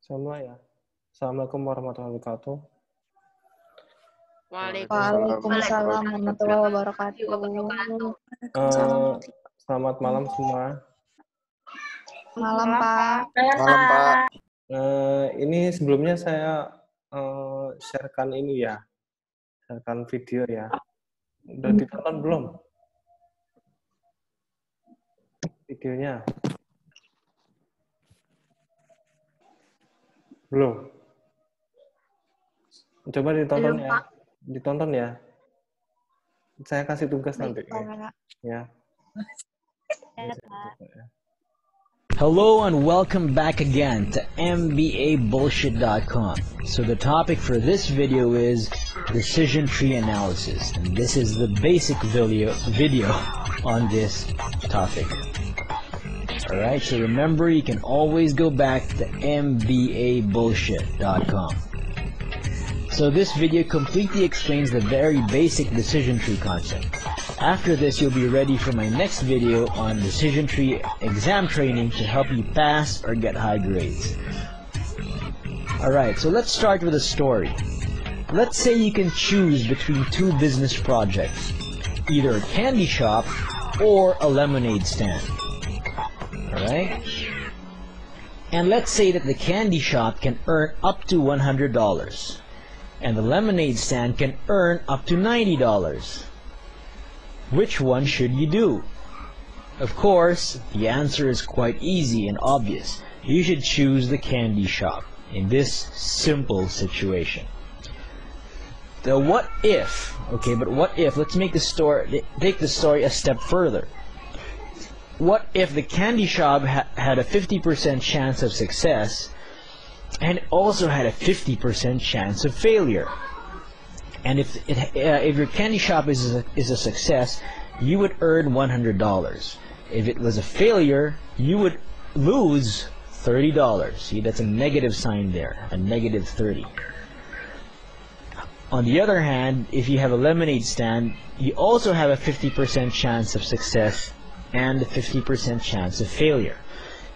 Semua ya. Assalamualaikum warahmatullahi wabarakatuh. Waalaikumsalam warahmatullahi wabarakatuh. Selamat malam semua. Malam, Pak. Malam, Pak. Ini sebelumnya saya sharekan ini ya, sharekan video ya. Udah ditonton belum? Videonya? Belum. Coba ditonton Belum, ya. Pak. Ditonton ya. Saya kasih tugas nanti. Ya. Hello and welcome back again to MBAbullshit.com. So the topic for this video is decision tree analysis, and this is the basic video on this topic. Alright, so remember you can always go back to MBAbullshit.com. So this video completely explains the very basic decision tree concept. After this, you'll be ready for my next video on decision tree exam training to help you pass or get high grades. Alright, so let's start with a story. Let's say you can choose between two business projects, either a candy shop or a lemonade stand. Alright? And let's say that the candy shop can earn up to $100, and the lemonade stand can earn up to $90. Which one should you do? Of course, the answer is quite easy and obvious. You should choose the candy shop in this simple situation. The what if, okay, but what if, let's make the story, take the story a step further. What if the candy shop had a 50% chance of success and also had a 50% chance of failure? And if your candy shop is a success, you would earn $100. If it was a failure, you would lose $30. See, that's a negative sign there, a negative 30. On the other hand, if you have a lemonade stand, you also have a 50% chance of success and a 50% chance of failure.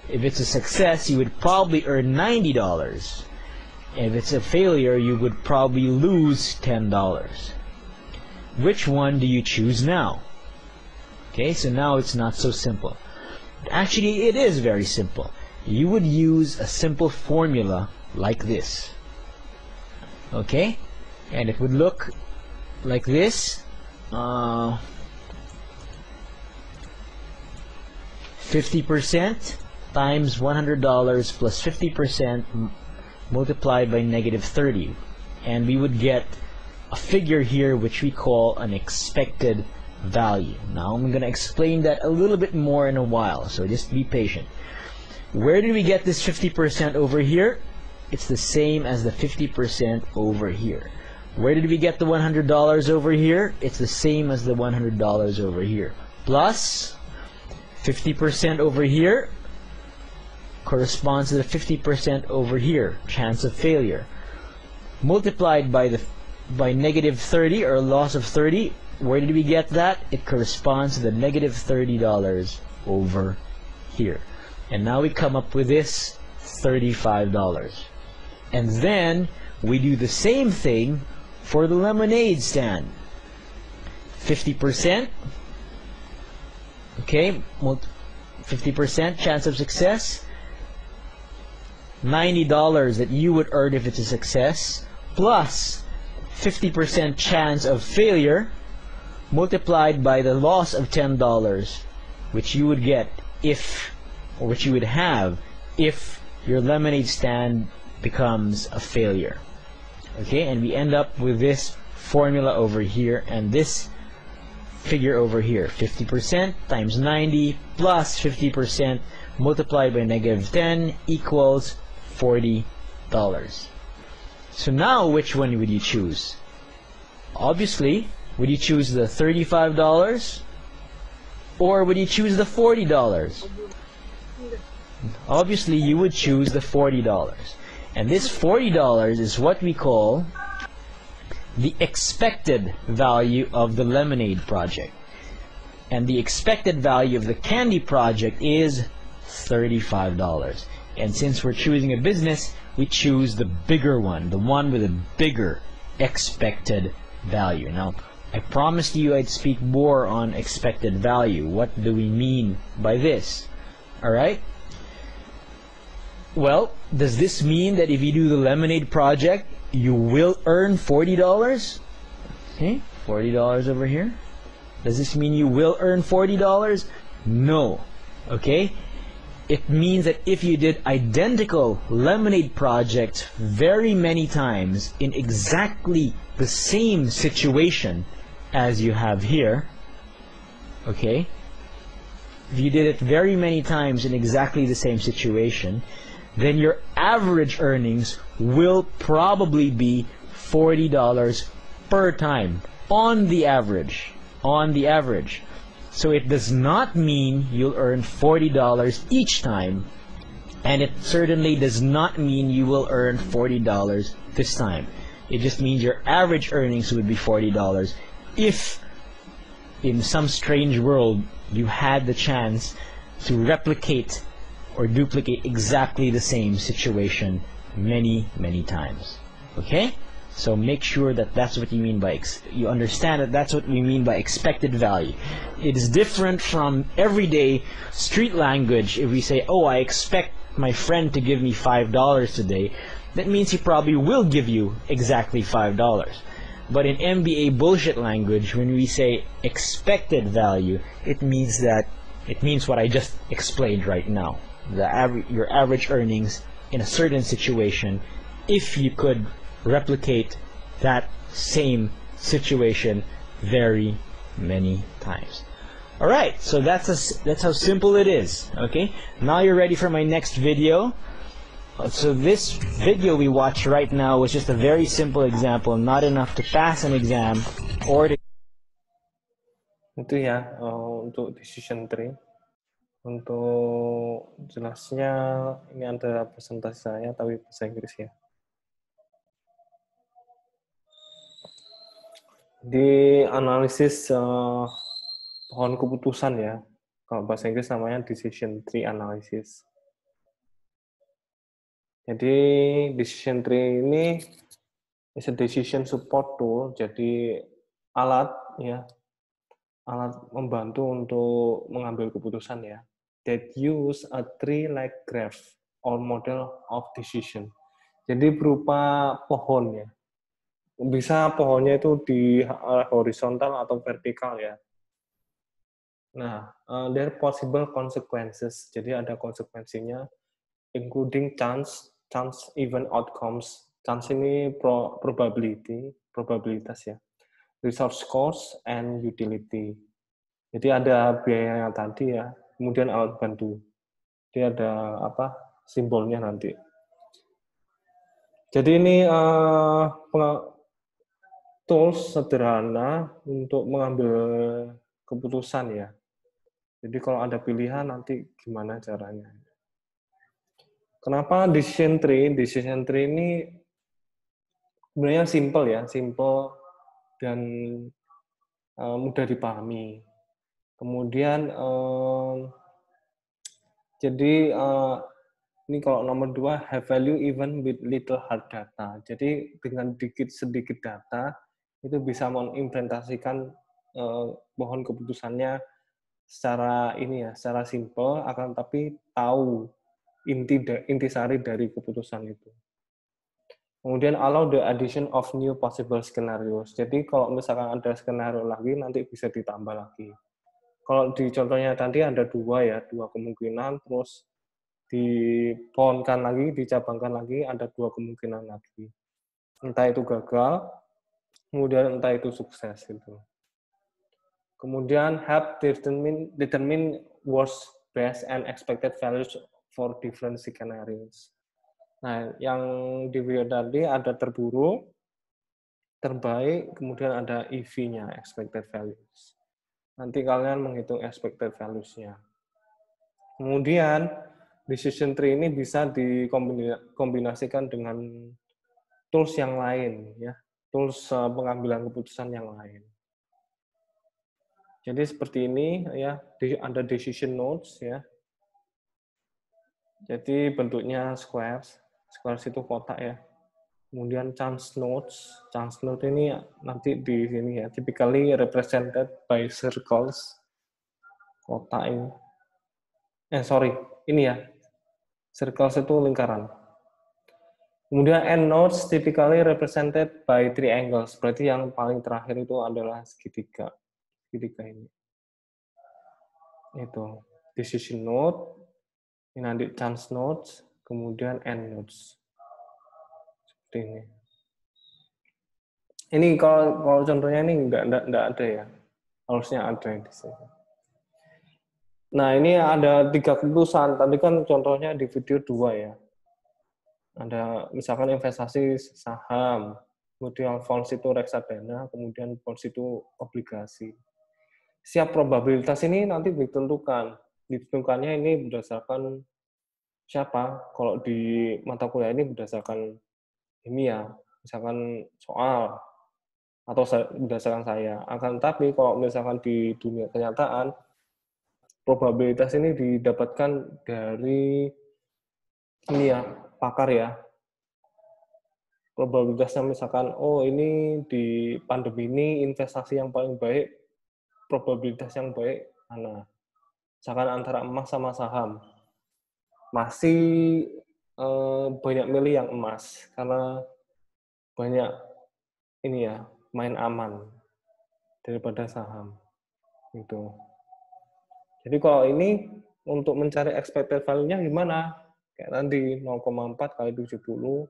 If it's a success, you would probably earn $90. If it's a failure, you would probably lose $10. Which one do you choose now? Okay, so now it's not so simple. Actually, it is very simple. You would use a simple formula like this. Okay? And it would look like this. 50% times $100 plus 50% multiplied by negative 30, and we would get a figure here which we call an expected value. Now I'm going to explain that a little bit more in a while, so just be patient. Where did we get this 50% over here? It's the same as the 50% over here. Where did we get the $100 over here? It's the same as the $100 over here. Plus 50% over here corresponds to the 50% over here, chance of failure, multiplied by negative 30, or loss of 30. Where did we get that? It corresponds to the negative $30 over here. And now we come up with this $35. And then we do the same thing for the lemonade stand. 50%, okay, 50% chance of success, $90 that you would earn if it's a success, plus 50% chance of failure, multiplied by the loss of $10, which you would get if, or which you would have if your lemonade stand becomes a failure. Okay, and we end up with this formula over here and this figure over here. 50% times 90 plus 50% multiplied by negative 10 equals $40. So now which one would you choose? Obviously, would you choose the $35 or would you choose the $40? Obviously, you would choose the $40. And this $40 is what we call the expected value of the lemonade project. And the expected value of the candy project is $35. And since we're choosing a business, we choose the bigger one, the one with a bigger expected value. Now, I promised you I'd speak more on expected value. What do we mean by this? All right? Well, does this mean that if you do the lemonade project, you will earn $40? Okay, $40 over here. Does this mean you will earn $40? No. Okay? It means that if you did identical lemonade projects very many times in exactly the same situation as you have here, okay? If you did it very many times in exactly the same situation, then your average earnings will probably be $40 per time on the average. On the average. So it does not mean you'll earn $40 each time, and it certainly does not mean you will earn $40 this time. It just means your average earnings would be $40 if in some strange world you had the chance to replicate or duplicate exactly the same situation many, many times. Okay? So make sure that that's what you mean by, you understand that that's what we mean by expected value. It is different from everyday street language. If we say, oh, I expect my friend to give me $5 today, that means he probably will give you exactly $5. But in MBA bullshit language, when we say expected value, it means what I just explained right now. Your average earnings in a certain situation, if you could replicate that same situation very many times. All right, so that's how simple it is. Okay, now you're ready for my next video. So this video we watched right now was just a very simple example, not enough to pass an exam or to... Itu ya untuk decision tree. Untuk jelasnya ini ada presentasi saya tapi bahasa Inggris ya. Di analisis pohon keputusan ya, kalau bahasa Inggris namanya decision tree analysis. Jadi decision tree ini is a decision support tool, jadi alat membantu untuk mengambil keputusan ya. That use a tree-like graph or model of decision. Jadi berupa pohon ya. Bisa pohonnya itu di horizontal atau vertikal ya. Nah, there are possible consequences. Jadi ada konsekuensinya, including chance, event outcomes. Chance ini probabilitas ya. Resource cost and utility. Jadi ada biayanya tadi ya. Kemudian alat bantu. Jadi ada simbolnya nanti. Jadi ini tools sederhana untuk mengambil keputusan ya. Jadi kalau ada pilihan nanti gimana caranya. Kenapa decision tree? Decision tree ini sebenarnya simple dan mudah dipahami. Kemudian jadi ini kalau nomor 2, have value even with little hard data. Jadi dengan sedikit data itu bisa mengimplementasikan pohon keputusannya secara simple, akan tapi tahu intisari dari keputusan itu. Kemudian allow the addition of new possible scenarios. Jadi kalau misalkan ada skenario lagi nanti bisa ditambah lagi. Kalau di contohnya tadi ada dua kemungkinan, terus dipohonkan lagi, dicabangkan lagi, ada 2 kemungkinan lagi. Entah itu gagal, kemudian entah itu sukses itu. Kemudian help determine worst, best, and expected values for different scenarios. Nah, yang di video tadi ada terburuk, terbaik, kemudian ada EV-nya, expected values. Nanti kalian menghitung expected values-nya. Kemudian decision tree ini bisa dikombinasikan dengan tools yang lain ya, tools pengambilan keputusan yang lain. Jadi seperti ini ya, ada decision notes ya. Jadi bentuknya squares. Squares itu kotak ya. Kemudian chance nodes. Chance node ini nanti di sini ya. Typically represented by circles. Kotak ini. Sorry. Ini ya. Circles itu lingkaran. Kemudian end nodes typically represented by triangles. Berarti yang paling terakhir itu adalah segitiga. Segitiga ini. Itu. Decision node. Ini nanti chance nodes. Kemudian end nodes. Seperti ini. Ini kalau contohnya ini enggak ada ya. Harusnya ada di sini. Nah, ini ada 3 keputusan. Tadi kan contohnya di video 2 ya. Ada misalkan investasi saham, mutual funds itu reksadana, kemudian bonds itu obligasi. Siap probabilitas ini nanti ditentukan. Ditentukannya ini berdasarkan siapa? Kalau di mata kuliah ini berdasarkan ilmiah, misalkan soal atau berdasarkan saya. Akan tapi kalau misalkan di dunia kenyataan, probabilitas ini didapatkan dari ini ya, pakar ya. Probabilitasnya misalkan, oh ini di pandemi ini investasi yang paling baik, probabilitas yang baik mana? Misalkan antara emas sama saham. Masih banyak milih yang emas, karena banyak ini ya, main aman daripada saham. Gitu. Jadi kalau ini untuk mencari expected value-nya gimana? Kayak tadi 0,4 kali 70,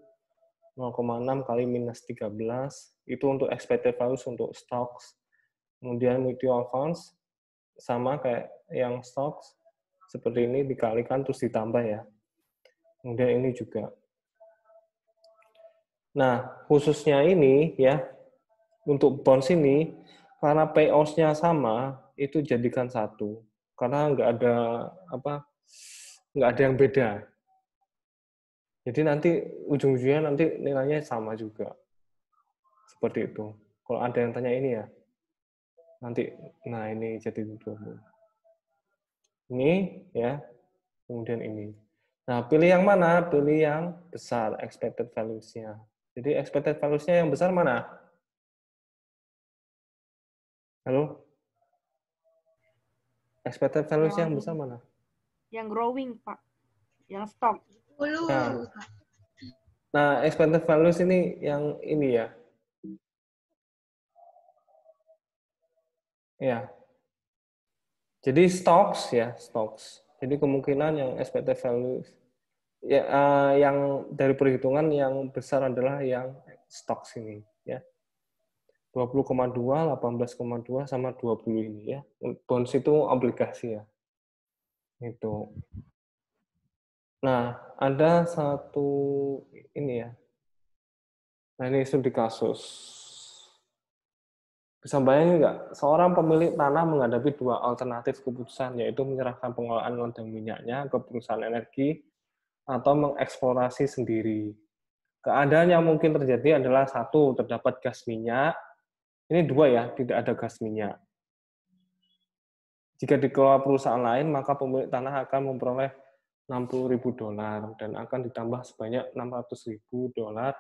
0,6 kali minus 13, itu untuk expected values untuk stocks. Kemudian mutual funds, sama kayak yang stocks, seperti ini dikalikan terus ditambah ya. Kemudian ini juga. Nah, khususnya ini ya, untuk bonds ini, karena payoffs-nya sama, itu jadikan satu. Karena nggak ada yang beda. Jadi nanti ujung-ujungnya nanti nilainya sama juga. Seperti itu. Kalau ada yang tanya ini ya, nanti, nah ini jadi 20. Ini ya, kemudian ini. Nah, pilih yang mana? Pilih yang besar, expected values-nya. Jadi expected values-nya yang besar mana? Halo? Expected values-nya yang besar mana? Yang growing, Pak. Yang stock. Nah, expected values ini yang ini ya. Ya. Jadi stocks ya, stocks. Jadi kemungkinan yang expected values ya, yang dari perhitungan yang besar adalah yang stocks ini ya. 20,2, 18,2 sama 20 ini ya. Bonds itu obligasi ya. Itu. Nah, ada satu ini ya. Nah, ini studi kasus. Bisa bayangin nggak? Seorang pemilik tanah menghadapi 2 alternatif keputusan, yaitu menyerahkan pengelolaan ladang minyaknya ke perusahaan energi atau mengeksplorasi sendiri. Keadaan yang mungkin terjadi adalah 1, terdapat gas minyak. Ini 2 ya, tidak ada gas minyak. Jika dikelola perusahaan lain, maka pemilik tanah akan memperoleh $60.000 dan akan ditambah sebanyak $600.000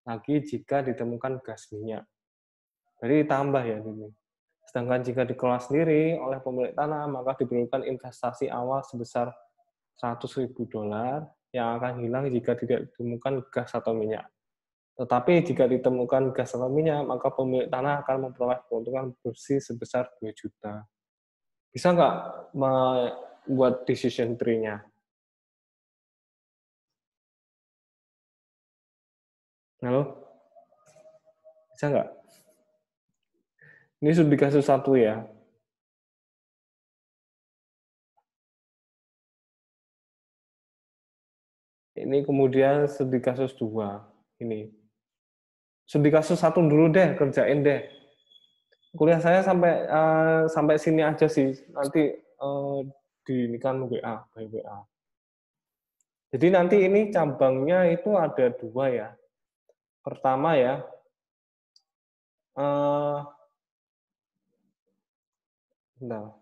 lagi jika ditemukan gas minyak. Jadi tambah ya ini. Sedangkan jika dikelola sendiri oleh pemilik tanah, maka diperlukan investasi awal sebesar $100.000 yang akan hilang jika tidak ditemukan gas atau minyak. Tetapi jika ditemukan gas atau minyak, maka pemilik tanah akan memperoleh keuntungan bersih sebesar 2 juta. Bisa nggak membuat decision tree-nya? Halo? Bisa nggak? Ini studi kasus 1 ya. Ini kemudian studi kasus 2. Ini. Studi kasus 1 dulu deh, kerjain deh. Kuliah saya sampai sini aja sih. Nanti ini kan WA, by WA. Jadi nanti ini cabangnya itu ada 2 ya. Pertama ya, bentar.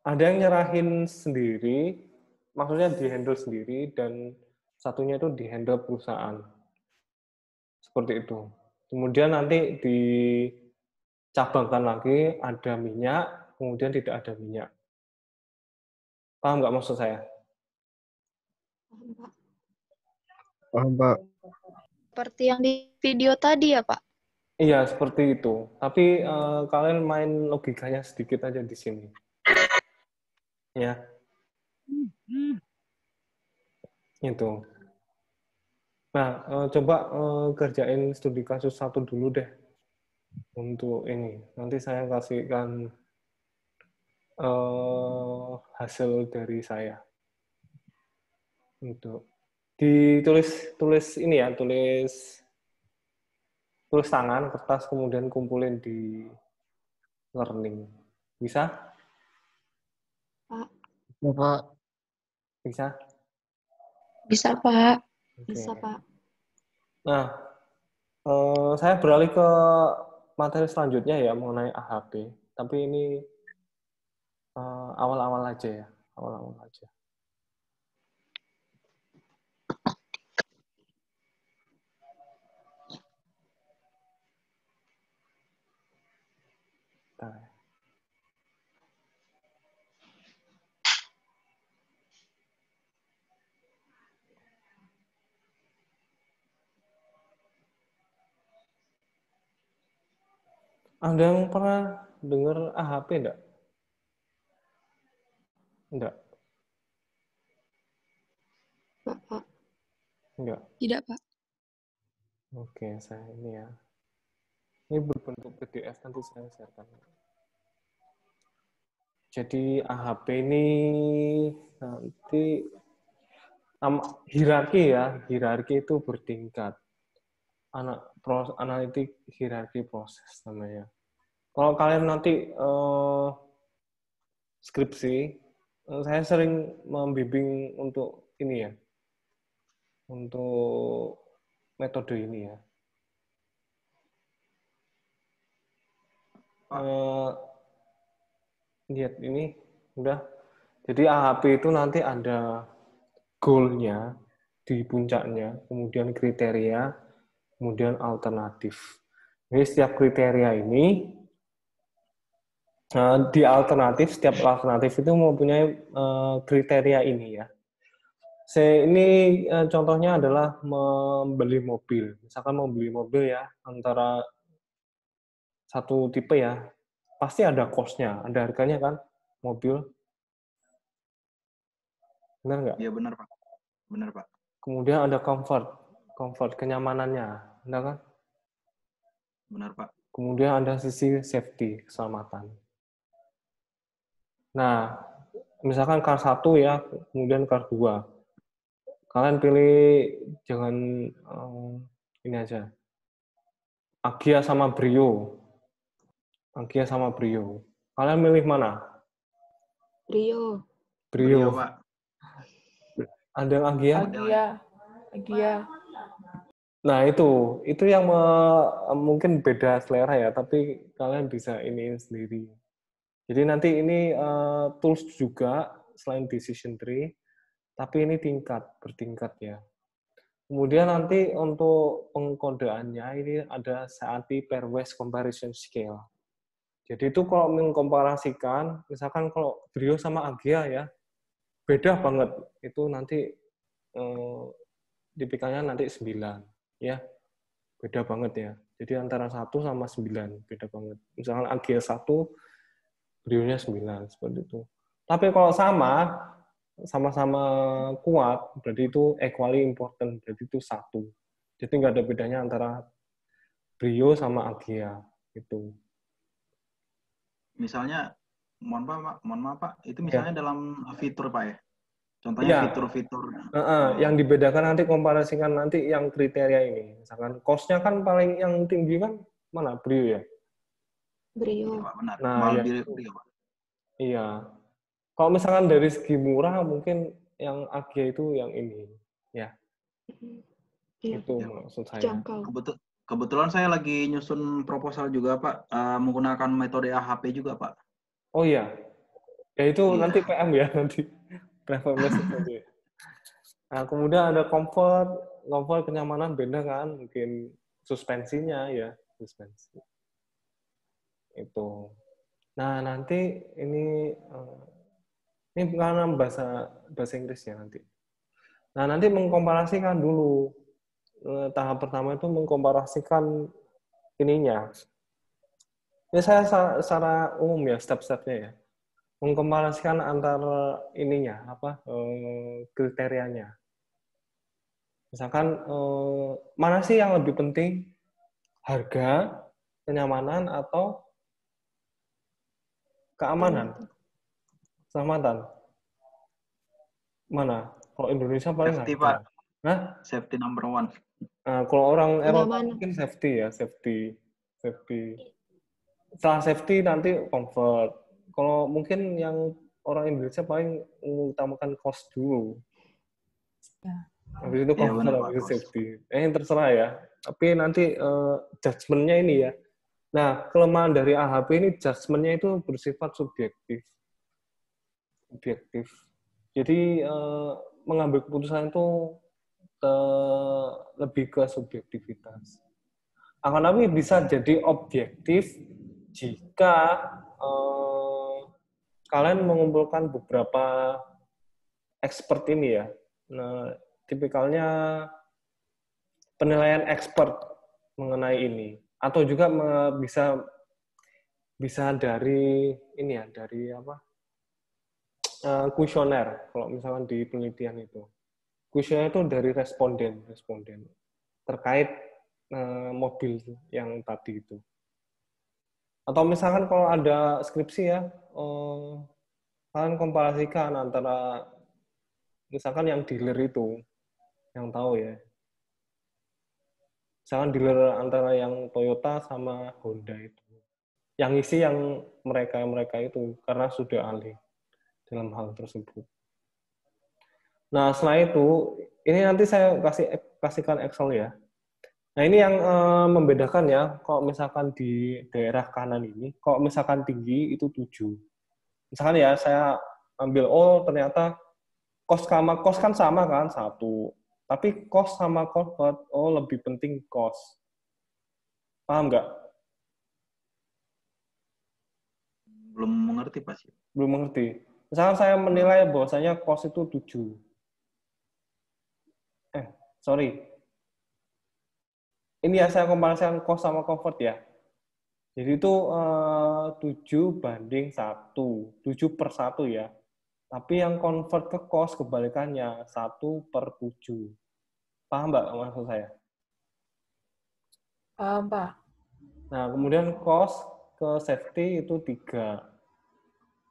Ada yang nyerahin sendiri, maksudnya di-handle sendiri, dan satunya itu di-handle perusahaan. Seperti itu. Kemudian nanti dicabangkan lagi, ada minyak, kemudian tidak ada minyak. Paham nggak maksud saya? Paham, Pak. Paham, Pak. Seperti yang di video tadi ya, Pak? Iya, seperti itu. Tapi kalian main logikanya sedikit aja di sini. Ya, itu. Nah, coba kerjain studi kasus 1 dulu deh. Untuk ini. Nanti saya kasihkan hasil dari saya. Untuk tulis ini ya, tulis tangan, kertas, kemudian kumpulin di learning. Bisa? Pak. Ya, Pak. Bisa? Bisa, Pak. Oke. Bisa, Pak. Nah, saya beralih ke materi selanjutnya ya, mengenai AHP. Tapi ini awal-awal aja ya. Awal-awal aja. Nah. Ada yang pernah dengar AHP enggak? Enggak? Pak. Enggak? Tidak, Pak. Oke, saya ini ya. Ini berbentuk PDF, nanti saya sharekan. Jadi AHP ini nanti hierarki ya, hierarki itu bertingkat. Analitik hierarki proses namanya. Kalau kalian nanti skripsi, saya sering membimbing untuk ini ya, untuk metode ini ya. Lihat ini udah. Jadi AHP itu nanti ada goal-nya di puncaknya, kemudian kriteria, kemudian alternatif. Jadi setiap kriteria ini di alternatif, setiap alternatif itu mempunyai kriteria ini ya. Ini contohnya adalah membeli mobil. Misalkan membeli mobil ya, antara satu tipe ya, pasti ada cost-nya, ada harganya kan, mobil. Benar nggak? Iya, benar, Pak. Benar, Pak. Kemudian ada comfort, kenyamanannya, benar kan? Benar, Pak. Kemudian ada sisi safety, keselamatan. Nah, misalkan car 1 ya, kemudian car 2. Kalian pilih jangan ini aja. Agya sama Brio. Agya sama Brio. Kalian milih mana? Brio. Brio. Pak. Ada yang Agya? Agya. Nah, itu yang mungkin beda selera ya, tapi kalian bisa iniin sendiri. Jadi nanti ini tools juga selain decision tree, tapi ini bertingkat ya. Kemudian nanti untuk pengkodeannya ini ada SATI pairwise comparison scale. Jadi itu kalau mengkomparasikan, misalkan kalau Brio sama Agya ya, beda banget. Itu nanti tipikalnya nanti 9 ya. Beda banget ya. Jadi antara 1 sama 9 beda banget. Misalkan Agya 1, Brio-nya 9 seperti itu. Tapi kalau sama-sama kuat, berarti itu equally important, berarti itu 1. Jadi nggak ada bedanya antara Brio sama Agya itu. Misalnya, mohon maaf Pak, itu misalnya dalam fitur Pak ya? Contohnya Ya. fitur-fitur. Yang dibedakan nanti komparasikan nanti yang kriteria ini. Misalkan cost-nya kan paling yang tinggi kan mana? Brio ya? Brio. Iya, Pak, benar. Nah, ya. Brio, Pak. Iya. Kalau misalkan dari segi murah, mungkin yang Agya itu yang ini. Ya. Iya. Itu maksud saya. Jangkau. Kebetulan saya lagi nyusun proposal juga, Pak. Menggunakan metode AHP juga, Pak. Oh iya. Ya itu Iya. nanti PM ya, nanti private message nanti. Nah, kemudian ada comfort, kenyamanan beda kan, mungkin suspensinya ya, suspensi. Itu. Nah, nanti ini karena bahasa Inggris ya nanti. Nah, nanti mengkomparasikan dulu. Tahap pertama itu mengkomparasikan ininya. Ini saya secara umum ya, step-stepnya ya. Mengkomparasikan antara ininya, kriterianya. Misalkan, mana sih yang lebih penting? Harga, kenyamanan, atau keamanan? Keselamatan. Mana? Kalau Indonesia paling Safety, harga. Pak. Nah, Safety number one. kalau orang Eropa Kenyamanan. mungkin safety ya, safety. Setelah safety nanti comfort. Kalau mungkin yang orang Indonesia paling mengutamakan cost dulu. Habis itu Iya, comfort, benar, habis itu Pak. safety. Terserah ya. Tapi nanti judgement-nya ini ya. Nah, kelemahan dari AHP ini judgement-nya itu bersifat subjektif. Jadi mengambil keputusan itu lebih ke subjektivitas. Akan tapi bisa jadi objektif jika kalian mengumpulkan beberapa expert ini ya. Nah, tipikalnya penilaian expert mengenai ini, atau juga bisa dari ini ya, dari kuesioner. Kalau misalkan di penelitian itu, kuesioner itu dari responden terkait mobil yang tadi itu. Atau misalkan kalau ada skripsi ya, kalian komparasikan antara misalkan yang dealer itu, yang tahu ya. Misalkan dealer antara yang Toyota sama Honda itu. Yang isi yang mereka itu, karena sudah ahli dalam hal tersebut. Nah, setelah itu, ini nanti saya kasihkan Excel ya. Nah, ini yang membedakan ya, kalau misalkan di daerah kanan ini, kalau misalkan tinggi itu 7. Misalkan ya, saya ambil, ternyata cost sama cost kan sama kan, 1. Tapi cost sama comfort, lebih penting cost. Paham nggak? Belum mengerti, Pak. Belum mengerti. Misalkan saya menilai bahwasanya cost itu 7. Sorry. Ini ya saya komparasikan cost sama comfort ya. Jadi itu 7 banding 1. 7/1 ya. Tapi yang convert ke cost kebalikannya, 1/7. Paham Mbak maksud saya? Paham, Pak. Nah, kemudian cost ke safety itu 3.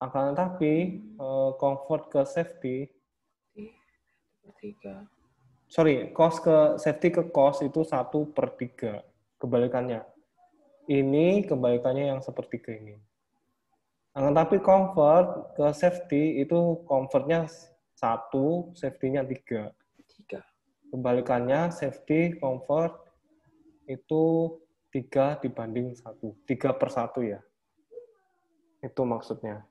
Akan tetapi comfort ke safety, cost ke safety ke cost itu 1/3. Kebalikannya. Ini kebalikannya yang sepertiga ini. Akan tetapi comfort ke safety itu comfortnya 1, safety-nya 3. Kebalikannya safety, comfort itu 3 dibanding 1. 3/1 ya. Itu maksudnya.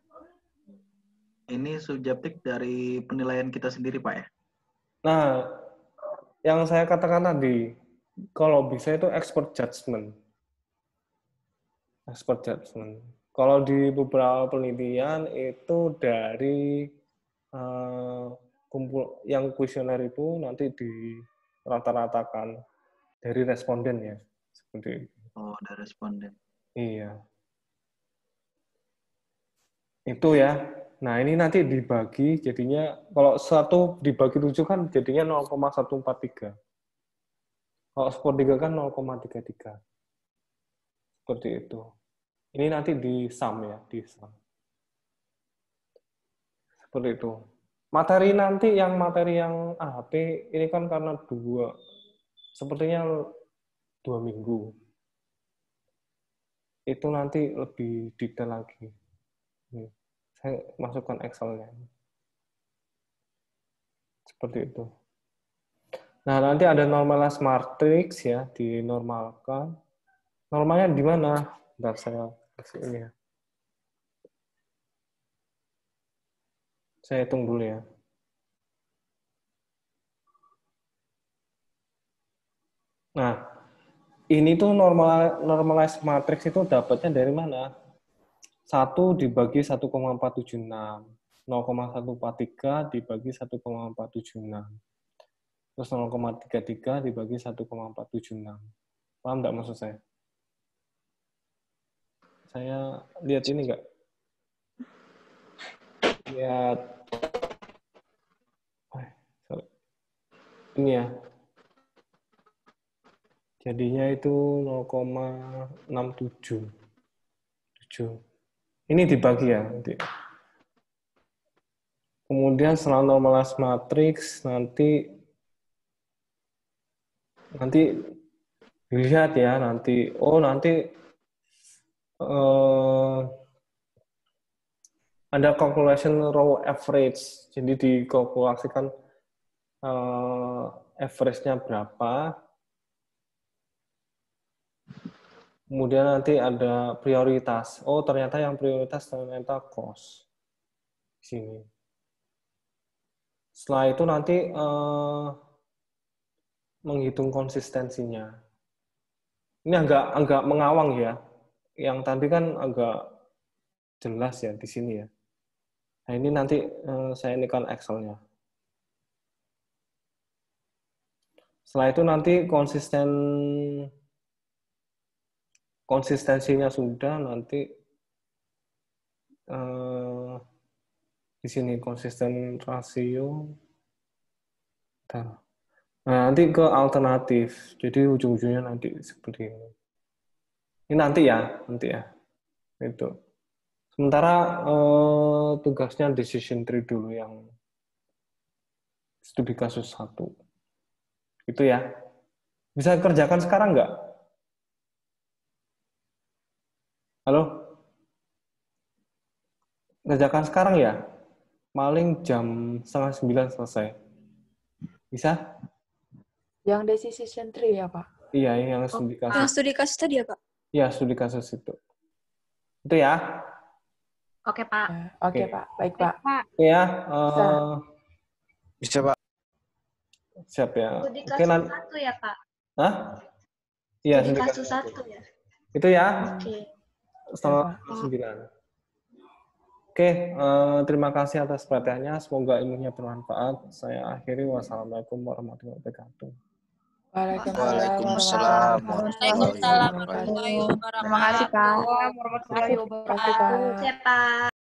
Ini subjektif dari penilaian kita sendiri, Pak ya? Nah, yang saya katakan tadi, kalau bisa itu expert judgment. Kalau di beberapa penelitian itu dari yang kuesioner itu nanti dirata-ratakan dari responden ya, seperti itu. Oh, dari responden. Iya. Itu ya. Nah, ini nanti dibagi jadinya, kalau 1 dibagi 7 kan jadinya 0,143. Kalau sepertiga kan 0,33. Seperti itu. Ini nanti di sum ya, di sum. Seperti itu. Materi yang AHP ini kan karena sepertinya 2 minggu. Itu nanti lebih detail lagi. Nih, saya masukkan Excel-nya. Seperti itu. Nah, nanti ada normalize matrix ya, dinormalkan. Normalnya di mana? Bentar saya kasih ini ya. Saya hitung dulu ya. Nah, ini tuh normalized matrix itu dapatnya dari mana? 1 dibagi 1,476. 0,143 dibagi 1,476. Terus 0,33 dibagi 1,476. Paham nggak maksud saya? Saya lihat ini nggak? Lihat. Ini ya. Jadinya itu 0,677. Ini dibagi ya. Kemudian setelah normalized matrix nanti dilihat ya nanti. Oh nanti ada calculation row average. Jadi dikalkulasikan average-nya berapa. Kemudian nanti ada prioritas. Oh, ternyata yang prioritas ternyata cost. Sini. Setelah itu nanti menghitung konsistensinya. Ini agak mengawang ya. Yang tadi kan agak jelas ya di sini ya. Nah, ini nanti saya inikan Excel-nya. Setelah itu nanti konsistensinya sudah, nanti di sini konsisten rasio. Nah, nanti ke alternatif. Jadi ujung-ujungnya nanti seperti ini. Ini nanti ya. Itu. Sementara tugasnya decision tree dulu yang studi kasus 1. Itu ya. Bisa kerjakan sekarang nggak? Halo? Kerjakan sekarang ya? Paling jam 8:30 selesai. Bisa? Yang decision tree ya, Pak? Iya, yang studi kasus. Yang studi kasus tadi ya, Pak? Iya, studi kasus itu. Itu ya. Oke, Pak. Ya, oke, Pak. Baik, Pak. Oke ya. Bisa, Pak. Siap ya. Studi Oke, kasus nanti. 1 ya, Pak? Hah? Iya, Studi studi kasus kasus 1 ya? Itu ya. Oke. 8:30. Oke, terima kasih atas perhatiannya. Semoga ilmunya bermanfaat. Saya akhiri. Wassalamualaikum warahmatullahi wabarakatuh. Waalaikumsalam. Waalaikumsalam warahmatullahi wabarakatuh. Terima kasih, Pak. Warahmatullahi wabarakatuh. Siap, Pak.